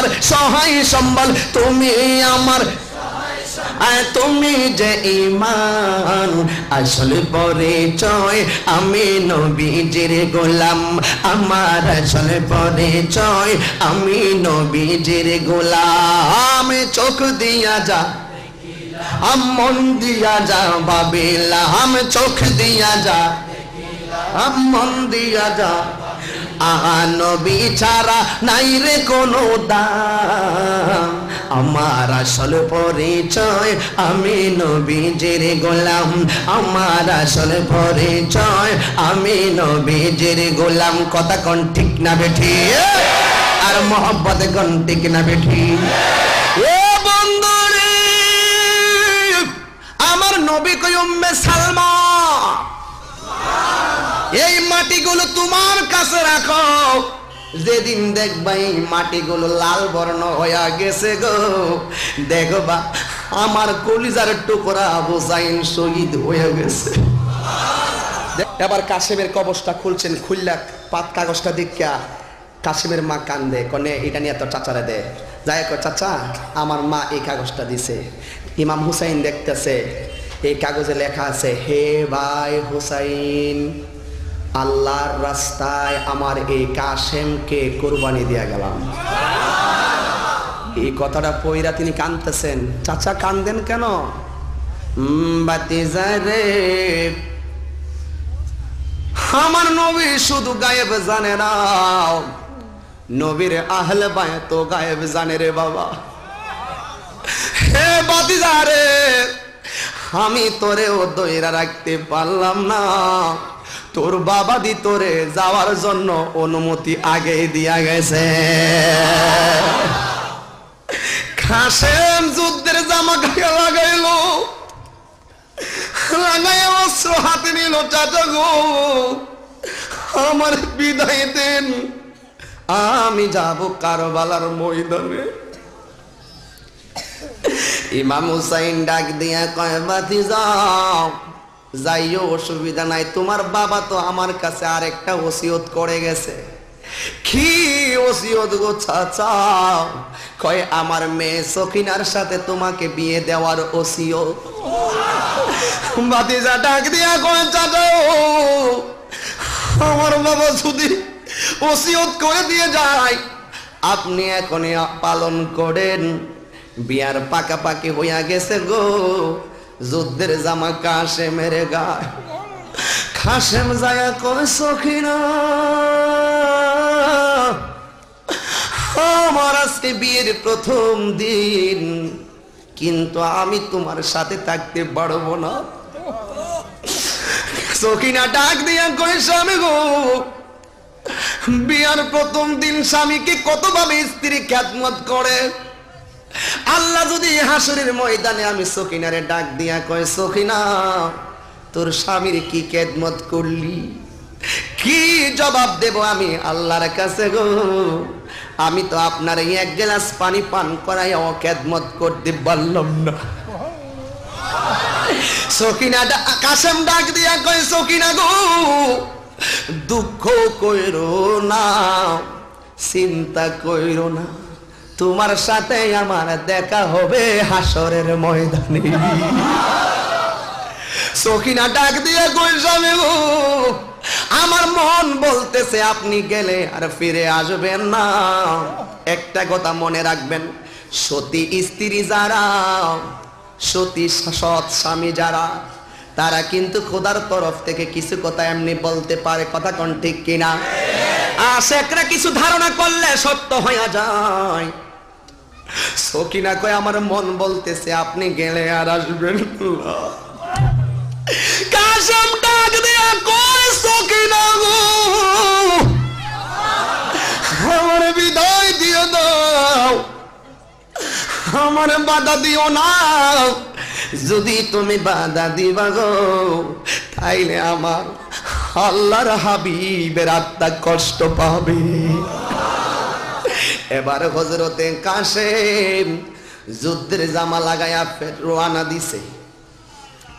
আমার সহায় সম্বল, তুমি আমার তুমি যে ঈমান আসল পরিচয়, আমি নবীজির গোলাম, আমার আসল পরিচয়, আমি নবীজির গোলাম। চোখ দিয়া যা মন দিয়া যা ভাবিলাম, চোখ দিয়া যা মন দিয়া যা, নবী ছাড়া নাই রে কোনো দাম, আমার আসল পরিচয়, আমি নবীজির গোলাম, আমার আসল পরিচয়, আমি নবীজির গোলাম। কথা কোন ঠিক না বেঠি? আর মোহব্বত কোন ঠিক না বেঠি? ও বন্ধুরে, আমার নবী কই উম্মে সালমা, এই মাটিগুলো তোমার কাছে রাখো, যেদিন দেখবা এই মাটিগুলো লাল বর্ণ হয়ে গেছে গো, দেখবা আমার কলিজার টুকরা হুসাইন শহীদ হয়ে গেছে। এবার কাশেমের কবজটা খুলছেন, খুললা পাত কাগজটা দেখা কাশেমের মা কান্দে, কনে এটা নিয়ে তো চাচারে দে, যাই কয় চাচা আমার মা এই কাগজটা দিছে। ইমাম হুসাইন দেখতেছে, এই কাগজে লেখা আছে, হে ভাই হুসাইন, আল্লাহর রাস্তায় আমার এই কাশেমকে কুরবানি দিয়া গেলাম। এই কথাটা পয়রা তিনি কাঁদতেছেন। চাচা কান্দেন কেন? বাতিজা রে, আমার নবী শুধু গায়েব জানে না, নবীর আহলে বায়াত গায়েব জানে রে বাবা। হে বাতিজা রে, আমি তোরেও দইরা রাখতে পারলাম না, তোর বাবা দি তোরে যাওয়ার জন্য অনুমতি আগে দিয়া গেছে। কাশেম যুদ্ধের জামা গায়ে লাগাইল, লাগাই অস্ত্র হাতে নিল, চাচা গো আমার বিদায় দেন, আমি যাব কারবালার ময়দানে। ইমাম হুসাইন ডাক দিয়া কয়, ভাতিজা যাইও, অসুবিধা নাই, তোমার বাবা তো আমার কাছে আরেকটা ওসিয়ত করে গেছে। কি ওসিয়ত গো চাচা? কয় আমার মেয়ে সখিনার সাথে তোমাকে বিয়ে দেওয়ার ওসিয়ত। ভাতিজা ডাক দিয়া কয়, চাচা আমার বাবা যদি ওসিয়ত করে দিয়ে যায়, আপনি এখন পালন করেন, বিয়ার পাকাপাকি হইয়া গেছে গো, যুদ্ধের জামা কাশেমের গায়। কাশেম যায়া কয়, সখিনা আমার আজকে বিয়ের প্রথম দিন, কিন্তু আমি তোমার সাথে থাকতে পারবো না। সখিনা ডাক দিয়া কয়, স্বামী গো, বিয়ার প্রথম দিন স্বামীকে কতভাবে স্ত্রী খেদমত করে, আল্লাহ যদি হাসরের ময়দানে আমি সখিনারে ডাক দিয়া কয়, সখিনা তোর স্বামীর কি খেদমত করলি, কি জবাব দেব আমি আল্লাহর কাছে গো? আমি তো আপনার এক গ্লাস পানি পান করাই খেদমত করতে পারলাম না। সখিনা কাশেম ডাক দিয়া কয়, সখিনা গো দুঃখ কইরো না, চিন্তা কইরো না, তোমার সাথে আমার দেখা হবে হাসরের ময়দানে। সখিনা ডাক দিয়ে কই, স্বামী গো আমার মন বলতেছে আপনি গেলে আর ফিরে আসবেন না। একটা কথা মনে রাখবেন, সতী স্ত্রী যারা, সতী সৎ স্বামী যারা, তারা কিন্তু খোদার তরফ থেকে কিছু কথা এমনি বলতে পারে। কথা কোন ঠিক কিনা? আশেকরা কিছু ধারণা করলে সত্য হয়ে যায়। সখিনা কয় আমার মন বলতেছে আপনি গেলে আর আসবেন না। কাশেম ডাক দিয়া কয়, সখিনা গো আমার বিদায় দিয়ে দাও, আমার বাধা দিও না, যদি তুমি বাধা দিবা গো তাইলে আমার আল্লাহর হাবিবের আত্মা কষ্ট পাবে। এবার হযরতে কাশেম যুদ্ধের জামা লাগায়া ফের রওনা দিছে।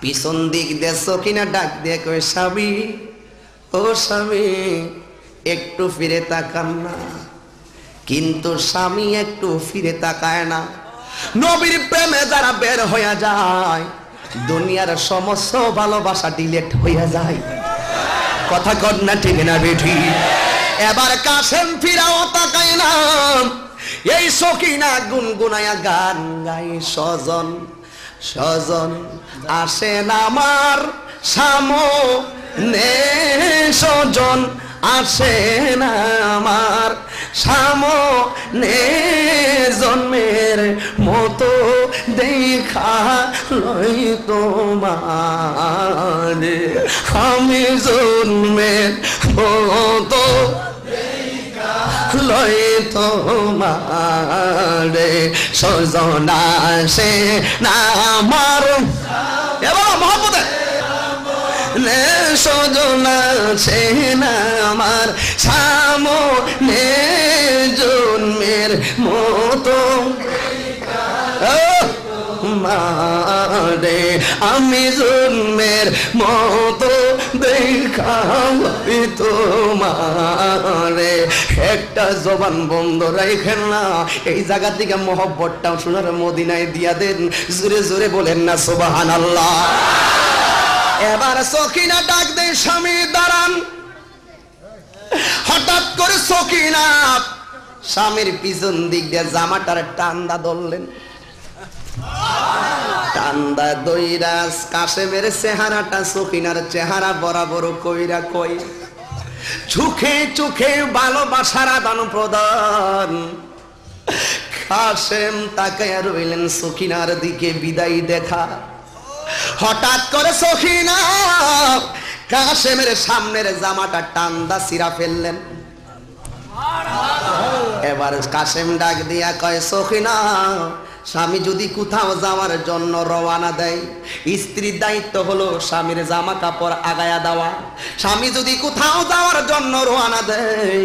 পিছন দিক দিয়ে সখিনা ডাক দিয়ে কয়, স্বামী ও স্বামী একটু ফিরে তাকান না। কিন্তু স্বামী একটু ফিরে তাকায় না। নবীর প্রেমে যারা বের হয়ে যায় দুনিয়ার সমস্ত ভালোবাসা ডিলেট হয়ে যায়। কথা কর না ঠিক না বেঠি? এবার কাশেম ফিরাও তাকায় না, এই সখিনা গুনগুনায়া গান গাই, স্বজন স্বজন আসেন আমার সামনে, স্বজন আসেন আমার সামনে, জন্মের মতো দেখা লই তোমার, আমি জন্মের মতো লই তোমার, স্বজন আসেন আমার। এবার মহব্বতে স্বজন আসেন আমার সামনে, জন্মের মতো মারে, আমি জন্মের মতো দেখা তোমারে। একটা জবান বন্ধ রাখেন না, এই জায়গা থেকে মহব্বতটা সোনার মদিনায় দিয়া দেন। জোরে জোরে বলেন না সুবহানাল্লাহ। এবার সখিনা ডাক দেয়, স্বামী দাঁড়ান। হঠাৎ করে সখিনা স্বামীর পিছন দিক দিয়ে জামাটার টান্দা ধরলেন। টান্দা দইরা কাশেমের চেহারাটা সখিনার চেহারা বরাবর কইরা কই, চোখে চোখে ভালোবাসার আদান প্রদান। কাশেম তাকায়া রইলেন সখিনার দিকে, বিদায় দেখা। হঠাৎ করে সখিনা কাশেমের সামনের জামাটা টান্দা ছিঁড়া ফেললেন। এবার কাশেম ডাক দিয়া কয়, সখিনা স্বামী যদি কোথাও যাওয়ার জন্য রওনা দেয়, স্ত্রীর দায়িত্ব হলো স্বামীর জামা কাপড় আগায়া দেওয়া। স্বামী যদি কোথাও যাওয়ার জন্য রওনা দেয়,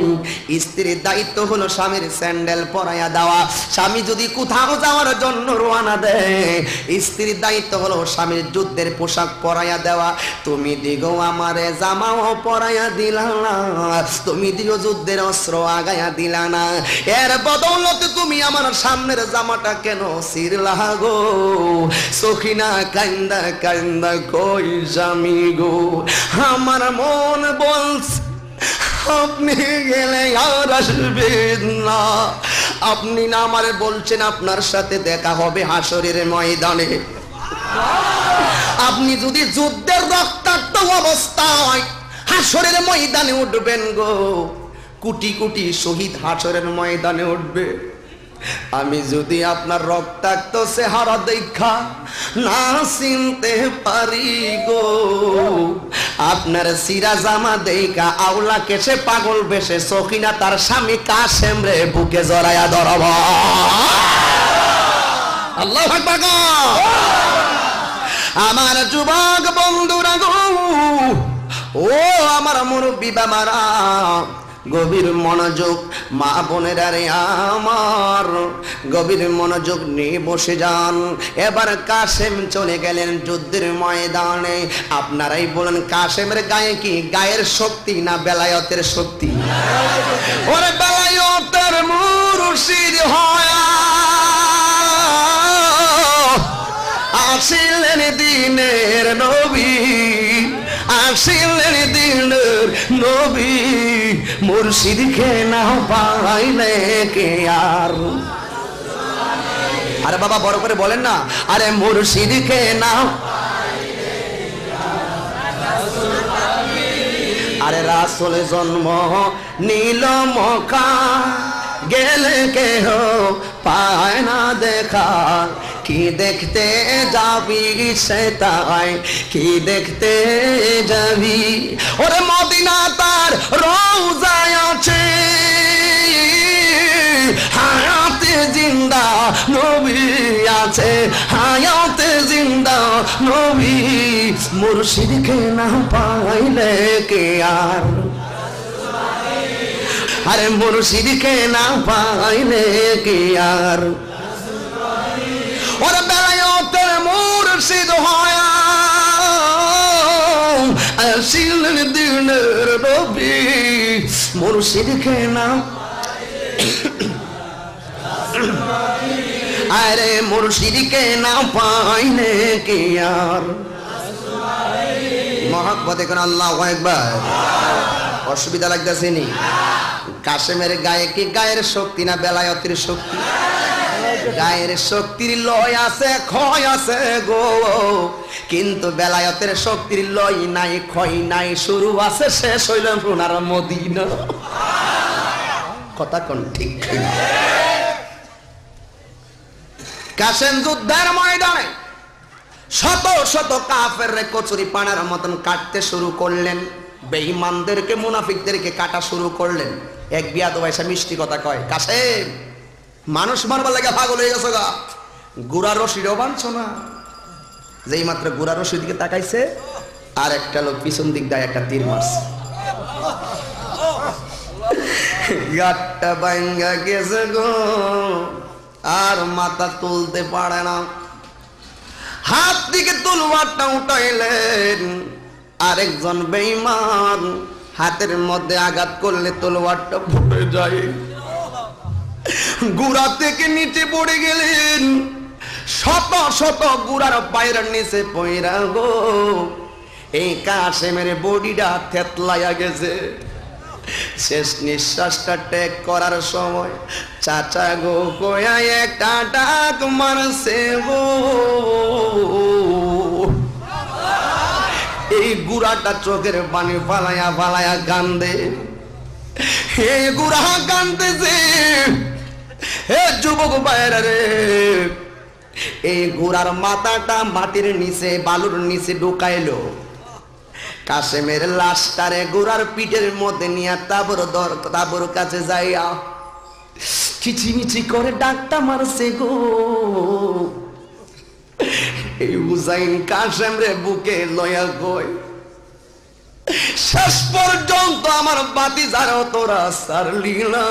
স্ত্রীর দায়িত্ব হলো স্বামীর স্যান্ডেল পরাইয়া দেওয়া। স্বামী যদি কোথাও যাওয়ার জন্য রওনা দেয়, স্ত্রীর দায়িত্ব হলো স্বামীর যুদ্ধের পোশাক পরাইয়া দেওয়া। তুমি দিগো আমারে জামাও পরাইয়া দিলা না, তুমি দিগো যুদ্ধের অস্ত্র আগায়া দিলা না, এর বদৌলতে তুমি আমার সামনের জামাটা কেন সিরলা গো? সখিনা কান্দা কান্দা কই, স্বামী গো আমার মন বলছে আপনি গেলে আর আসবেন না। আপনি না আমারে বলছেন আপনার সাথে দেখা হবে হাসরের ময়দানে। আপনি যদি যুদ্ধের রক্তাক্ত অবস্থায় হাসরের ময়দানে উঠবেন গো, কোটি কোটি শহীদ হাসরের ময়দানে উঠবে। আমি যদি আপনার রক্তাক্ত চেহারা দেখা না চিনতে পারি গো, আপনার সিরা জামা দেখা আউলা কেসে পাগল বেশে সখিনা তার স্বামী কাশেম রে বুকে জড়াইয়া ধরব। আল্লাহু আকবার। আমার যুবক বন্ধুরা গো, ও আমার মুরব্বী বাবারা, গভীর মনোযোগ মা বোনেরা রে আমার, গভীর মনোযোগ নিয়ে বসে যান। এবার কাশেম চলে গেলেন যুদ্ধের ময়দানে। আপনারাই বলেন কাশেমের গায়ে কি গায়ের শক্তি না বেলায়েতের শক্তি? ওরে বেলায়েতের মুর্শিদ হয় আসিলেন দিনের নবী, আসিলেন দিনের নবী, মুর্শিদকে না পাইলে কে আর। আরে বাবা বড় করে বলেন না, আরে মুর্শিদকে না। আরে রাসূল জন্ম নীল মক্কা, গেলে কেহ পায় না দেখা। কি দেখতে যাবি সেটাই, কি দেখতে যাবি? ওরে মদিনা তার রওজায় আছে হায়াতে জিন্দা নবী আছে, হায়াতে জিন্দা নবী, মুর্শিদকে না পাইলে কে আর। আরে মুর্শিদকে না পাইলে কে আর। ওরে বেলায়েতের মুর্শিদ হয় আসিলেন দিনের নবী, মুর্শিদকে না। আরে মুর্শিদকে না পাইলে কি আর মহব্বতে কোন আল্লাহু আকবার। অসুবিধা লাগতেছে নি? কাশেমের গায়ে কি গায়ের শক্তি না বেলায়েতের শক্তি? গায়ের শক্তির লয় আছে ক্ষয় আছে গো, কিন্তু বেলায়েতের শক্তির লয় নাই ক্ষয় নাই, শুরু আছে শেষ হইল সোনার মদিনা। কথা কোন ঠিক? কাশেম যুদ্ধের ময়দানে শত শত কাফেররে কচুরি পানার মতন কাটতে শুরু করলেন, বেঈমানদেরকে মুনাফিকদেরকে কাটা শুরু করলেন। এক বিয়াদব এসে মিষ্টি কথা কয়, কাশেম মানুষ মারবার লাগে পাগল হয়ে গেছে গা, গুড়া রশিরও বাঁধছো না। যেই মাত্র গুড়া রশির দিকে তাকাইছে, আর একটা লোক পিছন দিক দেয় একটা তীর মারছে, গাটটা ভাঙ্গা গেছে গো, আর মাথা তুলতে পারে না। হাত দিকে তলোয়ারটা উঠাইলেন, আরেকজন বেঈমান হাতের মধ্যে আঘাত করলে তলোয়ারটা ফুটে যায়, গুড়া থেকে নিচে পড়ে গেলেন। শত শত গুড়ার পায়ের নিচে পয়রা গো, এই কাশেমের বডিটা থেতলাইয়া গেছে। শেষ নিঃশ্বাসটা ত্যাগ করার সময় চাচা গো কয়া একটা ডাক মারছে গো, এই গুড়াটা চোখের পানি ফালাইয়া ফালাইয়া কান্দে। এই গুড়া কান্দতেছে, হে যুবক ভাইরা রে, এই গুড়ার মাথাটা মাটির নিচে বালুর নিচে ঢুকাইলো। কাশেমের লাশটারে গুড়ার পিঠের মধ্যে নিয়ে তাবুর কাছে যাইয়া কিচিমিচি করে ডাকটা মারছে গো। এই হুসাইন কাশেম রে বুকে লয়া কই, শেষ পর্যন্ত আমার বাতিজারও তোরা সারলি না,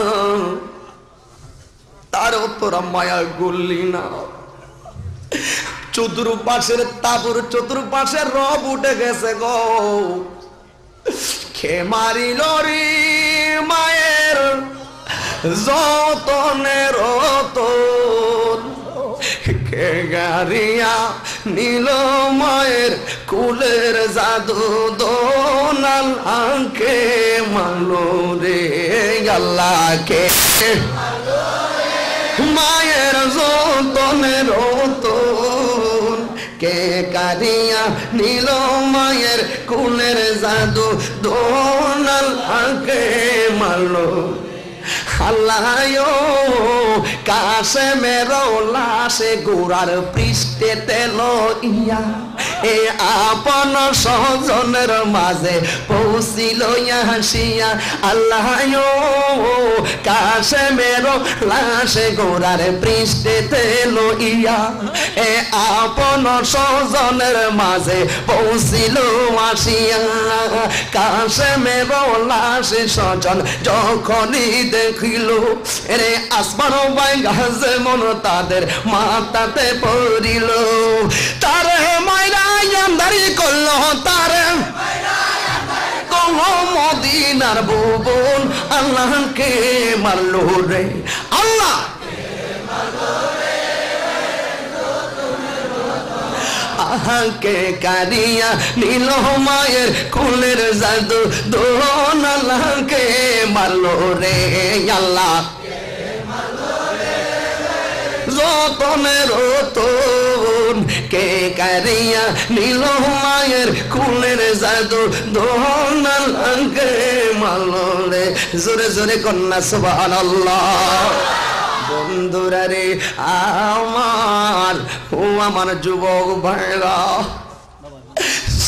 তারও তোরা মায়া করলি না। চতুর্পাশের তাবুর চতুর্পাশে রব উঠে গেছে গো, খে মারিল রে মায়ের যতনের রতন, খে গারিয়া নীল মায়ের কুলের জাদু দোনাল আঁকে মালো রে আল্লাহকে, মায়ের যতনের রতন কে কারিয়া নীল মায়ের কুলের জাদু দোনাল আঁকে মালো। আল্লাহ কাশেমের লাশে গোড়ার পৃষ্ঠে তেল ইয়া, এ আপন সজনের মাঝে পৌঁছিল হাসিয়া। আল্লাহ কাশেমের লাশে গোড়ার পৃষ্ঠে তেল ইয়া, এ আপন সজনের মাঝে পৌঁছিল আসিয়া। কাশেমের লাশে সজন যখনই দেখিল, রে আসমান বাইঙ্গা যেমন তাদের মাথাতে পড়িল, তারে মাইরা আন্দারি করল, তারে মদিনার ভুবন আল্লাহকে মারলো রে। আল্লাহ আহাকে কারিয়া নীল মায়ের কুলের জাদু দোন আল্লাহকে মারলো রে। আল্লাহ যতনের রতন কে কারিয়া নীল মায়ের কুলের জাদু দোন আল্লাহকে মারলো রে। জোরে জোরে কন্যা সুবহানাল্লাহ। বন্ধুরা রে আমার, ও আমার যুবক ভাইরা,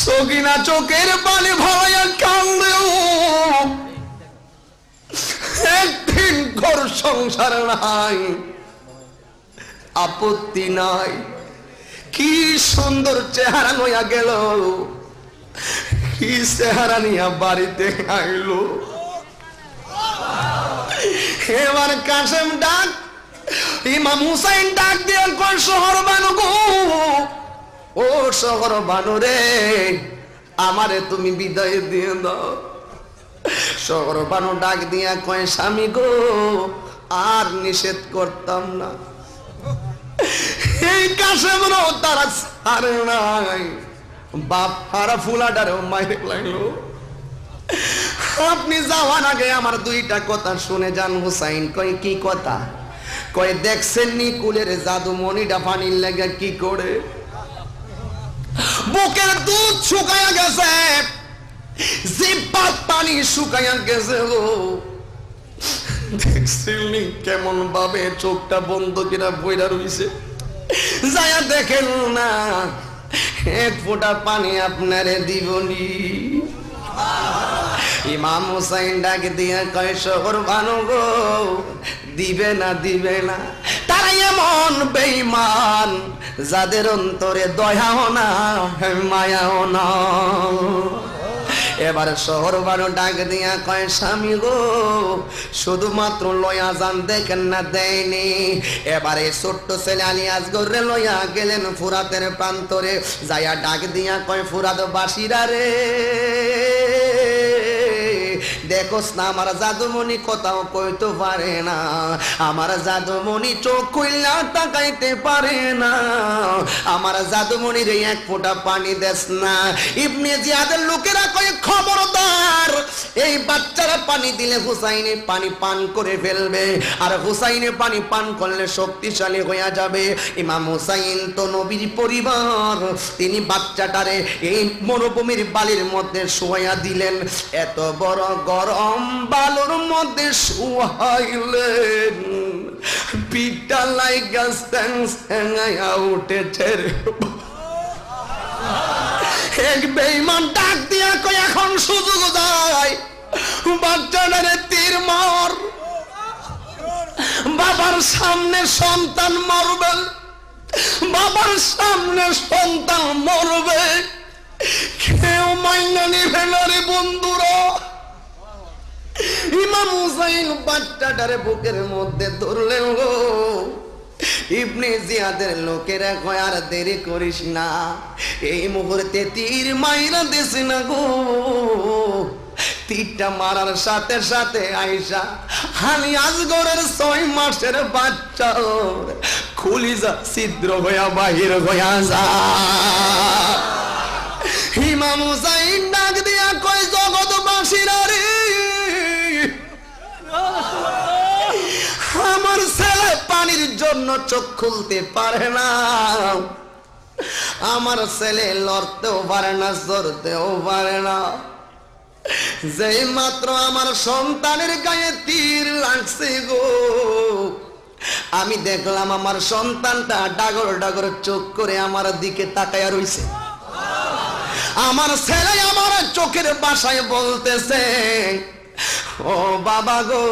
সকিনা চোখের পানি ভরাইয়া কান্দে, একদিন ঘর সংসার নাই, আপত্তি নাই, কি সুন্দর চেহারা নয়া গেল, কি চেহারা নিয়া বাড়িতে আইলো। এবার কাশেম ডাক, ইমাম হুসাইন ডাক দিয়ে কই, শহর বানু গো, ও শহর বানু রে, আমারে তুমি বিদায় দিয়ে দাও। শহর বানু ডাক দিয়া কয়, স্বামী গো আর নিষেধ করতাম না। এই কাশেমরাও তারা ছাড়ে নাই, বাপ হারা ফুলাটারেও মাইরে লাগলো। আপনি যাওয়ার আগে আমার দুইটা কথা শুনে যান হুসাইন। কই কি কথা? কই দেখছেন নি কুলের জাদু মনিটা পানির লেগে কি করে বুকের দুধ শুকায়া গেছে, জিহ্বার পানি শুকায়া গেছে গো। দেখছিলি কেমন ভাবে চোখটা বন্ধ কিনা বইরা রইছে। যায়া দেখেন না, এক ফোঁটা পানি আপনারে দিবনি। ইমাম হুসাইন ডাক দিয়া কয় শহর বানো গো, দিবে না দিবে না। তারা এমন বেঈমান যাদের অন্তরে দয়াও না মায়াও না। এবার শহর বানো ডাক দিয়া কয় স্বামী গো, শুধুমাত্র লয়া যান দেখেন না দেয়নি। এবারে ছোট্ট ছেলে আলী আসগরে লয়া গেলেন ফুরাতের প্রান্তরে। যায়া ডাক দিয়া কয় ফুরাত বাসীরা রে, দেখোস না আমার জাদুমণি কোথাও কইতে পারে না, আমার জাদুমণি চোখ খুললা তাকাইতে পারে না, আমার জাদুমণির এক ফোঁটা পানি দেস না। ইবনে জিয়াদের লোকেরা কয় খবরদার, এই বাচ্চারা পানি দিলে হুসাইনে পানি পান করে ফেলবে, আর হুসাইনে পানি পান করলে শক্তিশালী হয়ে যাবে। ইমাম হুসাইন তো নবীর পরিবার, তিনি বাচ্চাটারে এই মরুভূমির বালির মধ্যে শোয়া দিলেন। এত বড় গরম বালুর মধ্যে শুয়াইলেন, পিঠটা লাইগা স্যাংস্যাঙায়া উঠেছে। এক বেঈমান ডাক দিয়া কয় এখন সুযোগ যায়, বাচ্চাটারে তীর মার। বাবার সামনে সন্তান মরবে, বাবার সামনে সন্তান মরবে, কেউ মাইনা নিবে না রে বন্ধুরা। ইমাম হুসাইন বাচ্চাটারে বুকের মধ্যে ধরলেন গো। ইবনে জিয়াদের লোকেরা কয় আর দেরি করিস না, এই মুহূর্তে তীর মাইরা দিস না গো। তীরটা মারার সাথে সাথে আয়েশা আলী আসগরের 6 মাসের বাচ্চা খুলিজা ছিদ্র হইয়া বাহির হইয়া যা। ইমাম হুসাইন ডাক দিয়া কয় জগৎবাসীরা রে, আমার ছেলে পানির জন্য চোখ খুলতে পারে না, আমার ছেলে লড়তেও পারে না, চড়তেও পারে না। যেই মাত্র আমার সন্তানের গায়ে তীর লাগছে গো, আমি দেখলাম আমার সন্তানটা ডাগর ডাগর চোখ করে আমার দিকে তাকায়া রইছে। আমার ছেলে আমার চোখের ভাষায় বলতেছে, ও বাবা গো,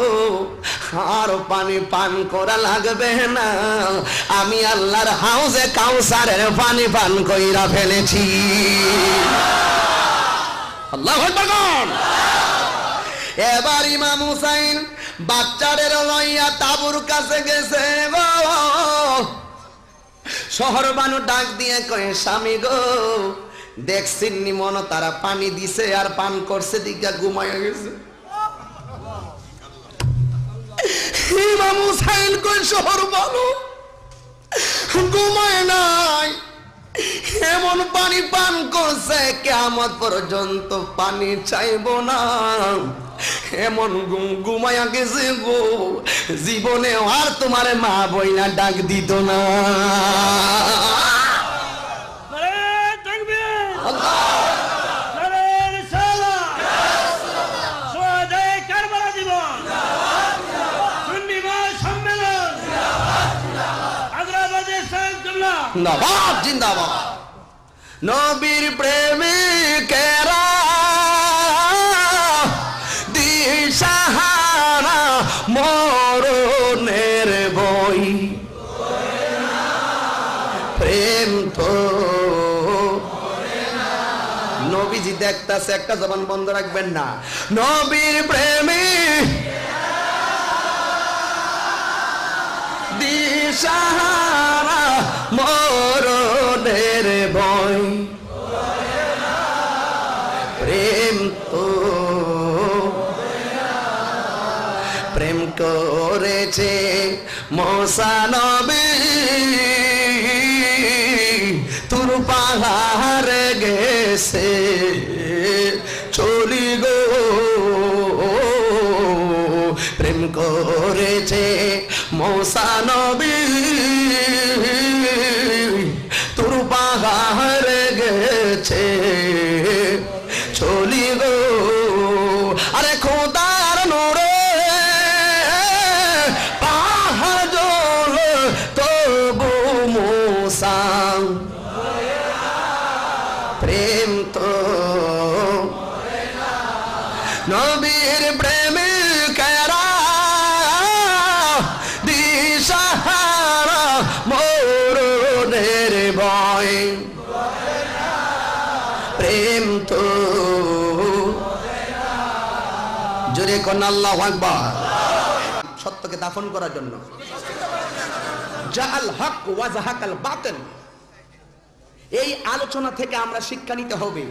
আর পানি পান করা লাগবে না, আমি আল্লাহর হাউজে কাউসারের পানি পান কইরা ফেলেছি। আল্লাহু আকবার। এবার ইমাম হুসাইন বাচ্চাদের লইয়া তাবুর কাছে গেছে গো। শহর বানু ডাক দিয়ে কয়ে স্বামী গো, দেখছেন নি মন তারা পানি দিছে আর পান করছে, দিকা ঘুমাইয়া গেছে। ইমাম হুসাইন কই শহর বানু ঘুমায় নাই, এমন পানি পান করছে কিয়ামত পর্যন্ত পানি চাইবো না, এমন ঘুমায়া গেছে গো, জীবনে আর তোমার মা বইনা ডাক দিত না। নবাব জিন্দাবাদ। নবীর প্রেমিকেরা দিশাহারা মরণের বই, প্রেম তো নবীজি দেখতাছে, একটা জবান বন্ধ রাখবেন না। নবীর প্রেমিক দিশাহারা মরণের ভয়, প্রেম তো প্রেম করে করেছে মুসা নবী তুর পাহাড়ে গেছে চলি গো প্রেম করেছে মুসা নবী তুর পাহাড়ে গেছে চলি গো আরে খোদার নূরে পাহাড় জল তবু মুসা প্রেম তো নবীর প্রেমে কেরা দিশাহারা মোরদের ভয় প্রেম তো জোরে কোন আল্লাহু আকবার সত্যকে দাফন করার জন্য জাআল হক ওয়া যাহাকাল বাতিল এই আলোচনা থেকে আমরা শিক্ষা নিতে হবে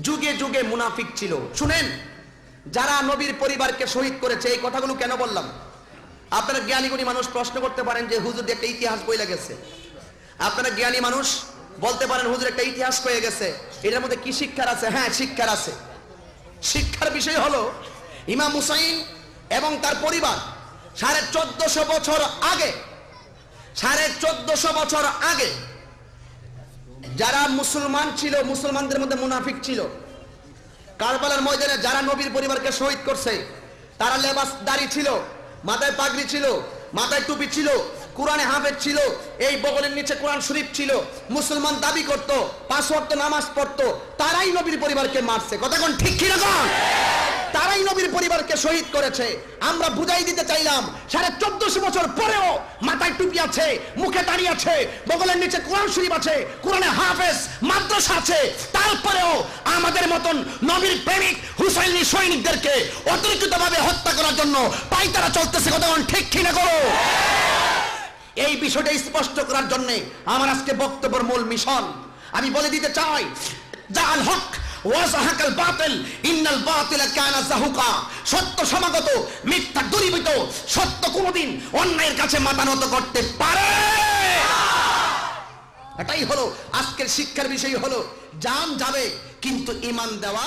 যুগে যুগে মুনাফিক ছিল শুনেন যারা নবীর পরিবারকে শহীদ করেছে এই কথাগুলো কেন বললাম আপনারা জ্ঞানীগুণী মানুষ প্রশ্ন করতে পারেন যে হুজুর একটা ইতিহাস বইলা গেছে আপনারা জ্ঞানী মানুষ বলতে পারেন হুজুর একটা ইতিহাস হয়ে গেছে এটার মধ্যে কি শিক্ষার আছে হ্যাঁ শিক্ষার আছে শিক্ষার বিষয় হলো ইমাম হুসাইন এবং তার পরিবার 1450 বছর আগে 1450 বছর আগে যারা মুসলমান ছিল মুসলমানদের মধ্যে মুনাফিক ছিল কারবালার ময়দানে যারা নবীর পরিবারকে শহীদ করছে তারা লেবাস দাড়ি ছিল মাথায় পাগড়ি ছিল মাথায় টুপি ছিল কোরআনে হাফেজ ছিল এই বগলের নিচে কোরআন শরীফ ছিল মুসলমান দাবি করত 5 ওয়াক্ত নামাজ পড়তো তারাই নবীর পরিবারকে মারছে কথা কোন ঠিক কি না কোন তারাই নবীর পরিবারকে শহীদ করেছে আমরা বুঝাই দিতে চাইলাম 1450 বছর পরেও মাথায় টুপি আছে মুখে দাড়ি আছে বগলের নিচে কোরআন শরীফ আছে কোরআনে হাফেজ মাদ্রাসা আছে তারপরেও আমাদের মতন নবীর প্রেমিক হুসাইনি সৈনিকদেরকে অতর্কিতভাবে হত্যা করার জন্য পাইতারা চলতেছে কথা কোন ঠিক কি না করো এই বিষয়টা স্পষ্ট করার জন্য আমার আজকে বক্তব্যের মূল মিশন আমি বলে দিতে চাই জাআল হক ওয়া যাহাকাল বাতিল ইন্নাল বাতিলা কানা যাহুকা সত্য সমাগত মিথ্যা দূরীভূত সত্য কোনদিন অন্যায়ের কাছে মাথা নত করতে পারে এটাই হলো আজকের শিক্ষার বিষয় হলো জান যাবে কিন্তু ঈমান দেওয়া